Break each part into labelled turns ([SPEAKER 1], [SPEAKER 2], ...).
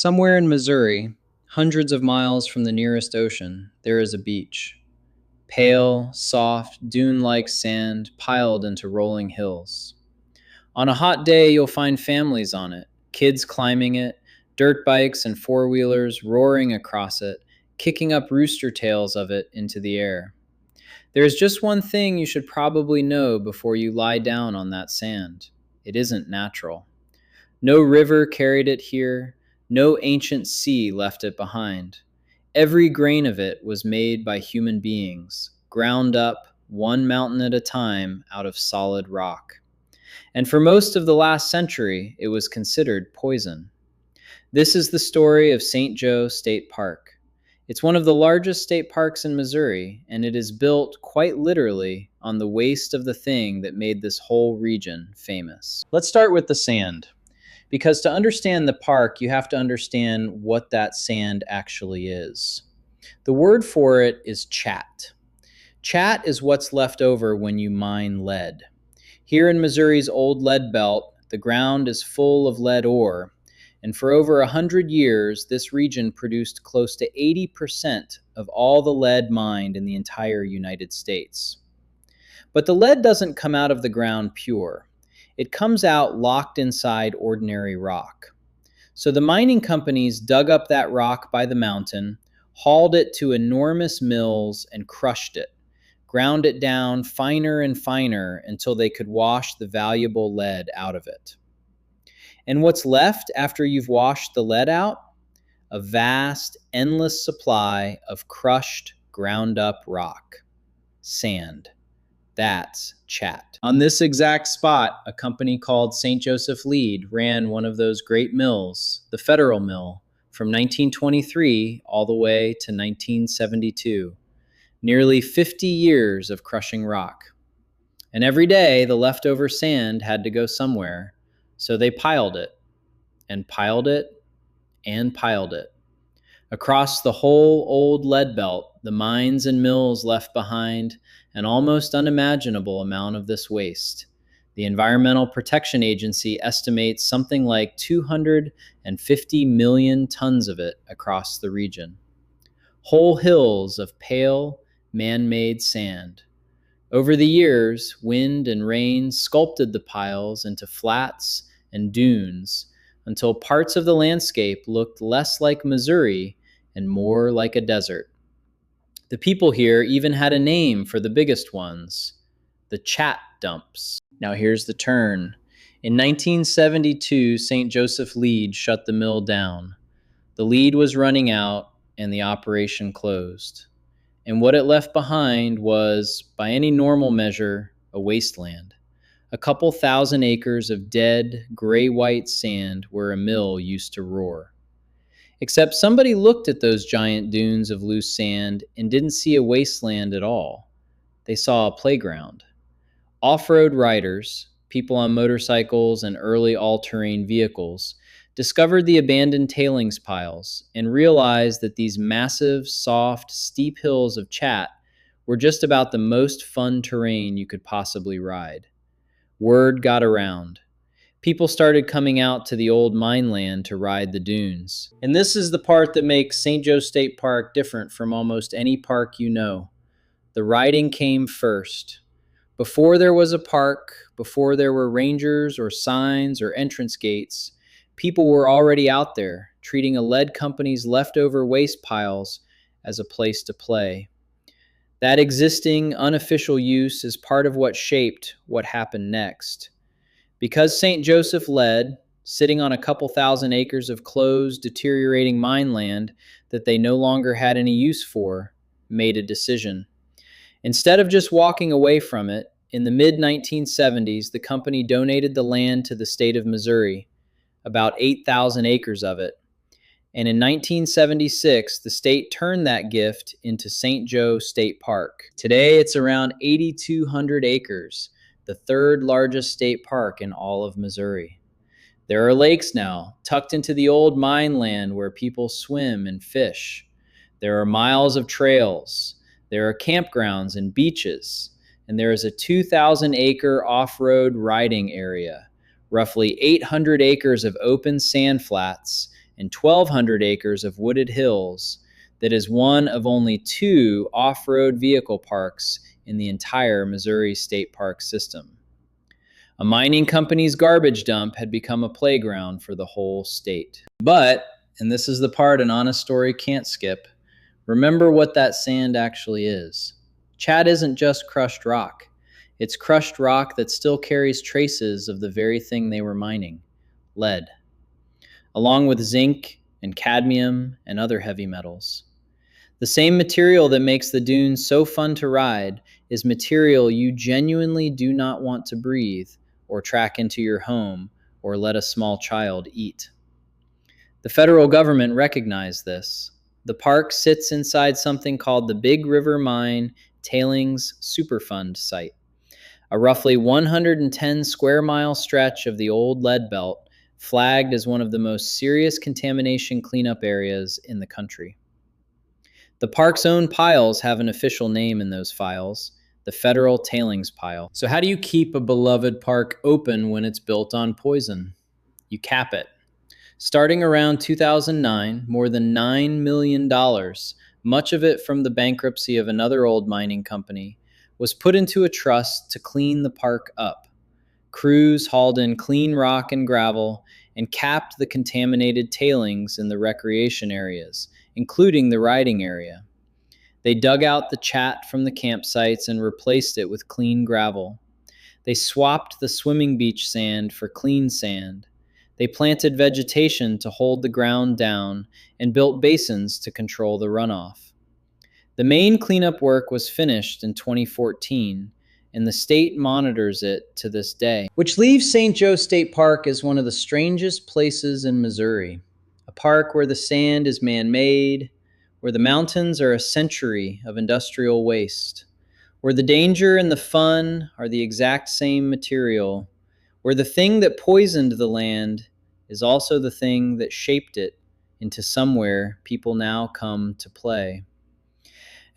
[SPEAKER 1] Somewhere in Missouri, hundreds of miles from the nearest ocean, there is a beach. Pale, soft, dune-like sand piled into rolling hills. On a hot day, you'll find families on it, kids climbing it, dirt bikes and four-wheelers roaring across it, kicking up rooster tails of it into the air. There is just one thing you should probably know before you lie down on that sand. It isn't natural. No river carried it here, no ancient sea left it behind. Every grain of it was made by human beings, ground up one mountain at a time out of solid rock. And for most of the last century, it was considered poison. This is the story of St. Joe State Park. It's one of the largest state parks in Missouri, and it is built quite literally on the waste of the thing that made this whole region famous. Let's start with the sand. Because to understand the park, you have to understand what that sand actually is. The word for it is chat. Chat is what's left over when you mine lead. Here in Missouri's old lead belt, the ground is full of lead ore, and for over 100 years, this region produced close to 80% of all the lead mined in the entire United States. But the lead doesn't come out of the ground pure. It comes out locked inside ordinary rock. So the mining companies dug up that rock by the mountain, hauled it to enormous mills and crushed it, ground it down finer and finer until they could wash the valuable lead out of it. And what's left after you've washed the lead out? A vast, endless supply of crushed, ground up rock. Sand. That's chat. On this exact spot, a company called St. Joseph Lead ran one of those great mills, the Federal Mill, from 1923 all the way to 1972. Nearly 50 years of crushing rock. And every day, the leftover sand had to go somewhere, so they piled it, and piled it, and piled it. Across the whole old lead belt, the mines and mills left behind an almost unimaginable amount of this waste. The Environmental Protection Agency estimates something like 250 million tons of it across the region. Whole hills of pale, man-made sand. Over the years, wind and rain sculpted the piles into flats and dunes until parts of the landscape looked less like Missouri and more like a desert. The people here even had a name for the biggest ones, the chat dumps. Now here's the turn. In 1972, St. Joseph Lead shut the mill down. The lead was running out and the operation closed. And what it left behind was, by any normal measure, a wasteland. A couple thousand acres of dead, gray-white sand where a mill used to roar. Except somebody looked at those giant dunes of loose sand and didn't see a wasteland at all. They saw a playground. Off-road riders, people on motorcycles and early all-terrain vehicles, discovered the abandoned tailings piles and realized that these massive, soft, steep hills of chat were just about the most fun terrain you could possibly ride. Word got around. People started coming out to the old mine land to ride the dunes. And this is the part that makes St. Joe State Park different from almost any park you know. The riding came first. Before there was a park, before there were rangers or signs or entrance gates, people were already out there, treating a lead company's leftover waste piles as a place to play. That existing, unofficial use is part of what shaped what happened next. Because St. Joseph Lead, sitting on a couple thousand acres of closed, deteriorating mine land that they no longer had any use for, made a decision. Instead of just walking away from it, in the mid-1970s, the company donated the land to the state of Missouri, about 8,000 acres of it. And in 1976, the state turned that gift into St. Joe State Park. Today, it's around 8,200 acres, the third largest state park in all of Missouri. There are lakes now, tucked into the old mine land where people swim and fish. There are miles of trails. There are campgrounds and beaches. And there is a 2,000-acre off-road riding area, roughly 800 acres of open sand flats, and 1,200 acres of wooded hills that is one of only 2 off-road vehicle parks in the entire Missouri State Park system. A mining company's garbage dump had become a playground for the whole state. But, and this is the part an honest story can't skip, remember what that sand actually is. Chad isn't just crushed rock. It's crushed rock that still carries traces of the very thing they were mining, lead, along with zinc and cadmium and other heavy metals. The same material that makes the dunes so fun to ride is material you genuinely do not want to breathe or track into your home or let a small child eat. The federal government recognized this. The park sits inside something called the Big River Mine Tailings Superfund site, a roughly 110 square mile stretch of the old lead belt, flagged as one of the most serious contamination cleanup areas in the country. The park's own piles have an official name in those files, the Federal Tailings Pile. So how do you keep a beloved park open when it's built on poison? You cap it. Starting around 2009, more than $9 million, much of it from the bankruptcy of another old mining company, was put into a trust to clean the park up. Crews hauled in clean rock and gravel and capped the contaminated tailings in the recreation areas, including the riding area. They dug out the chat from the campsites and replaced it with clean gravel. They swapped the swimming beach sand for clean sand. They planted vegetation to hold the ground down and built basins to control the runoff. The main cleanup work was finished in 2014, and the state monitors it to this day, which leaves St. Joe State Park as one of the strangest places in Missouri. A park where the sand is man-made, where the mountains are a century of industrial waste, where the danger and the fun are the exact same material, where the thing that poisoned the land is also the thing that shaped it into somewhere people now come to play.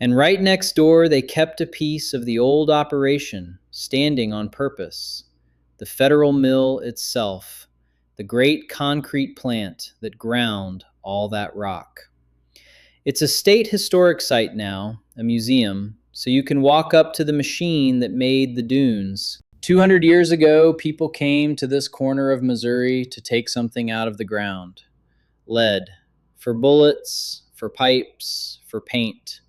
[SPEAKER 1] And right next door, they kept a piece of the old operation standing on purpose, the Federal Mill itself, the great concrete plant that ground all that rock. It's a state historic site now, a museum, so you can walk up to the machine that made the dunes. 200 years ago, people came to this corner of Missouri to take something out of the ground. Lead, for bullets, for pipes, for paint.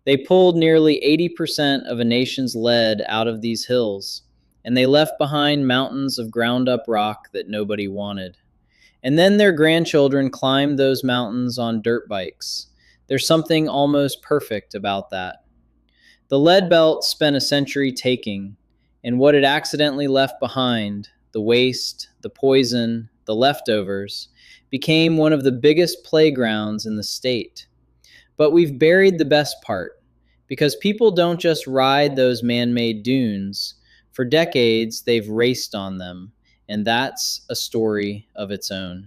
[SPEAKER 1] They pulled nearly 80% of a nation's lead out of these hills, and they left behind mountains of ground-up rock that nobody wanted. And then their grandchildren climbed those mountains on dirt bikes. There's something almost perfect about that. The lead belt spent a century taking, and what it accidentally left behind, the waste, the poison, the leftovers, became one of the biggest playgrounds in the state. But we've buried the best part, because people don't just ride those man-made dunes. For decades, they've raced on them, and that's a story of its own.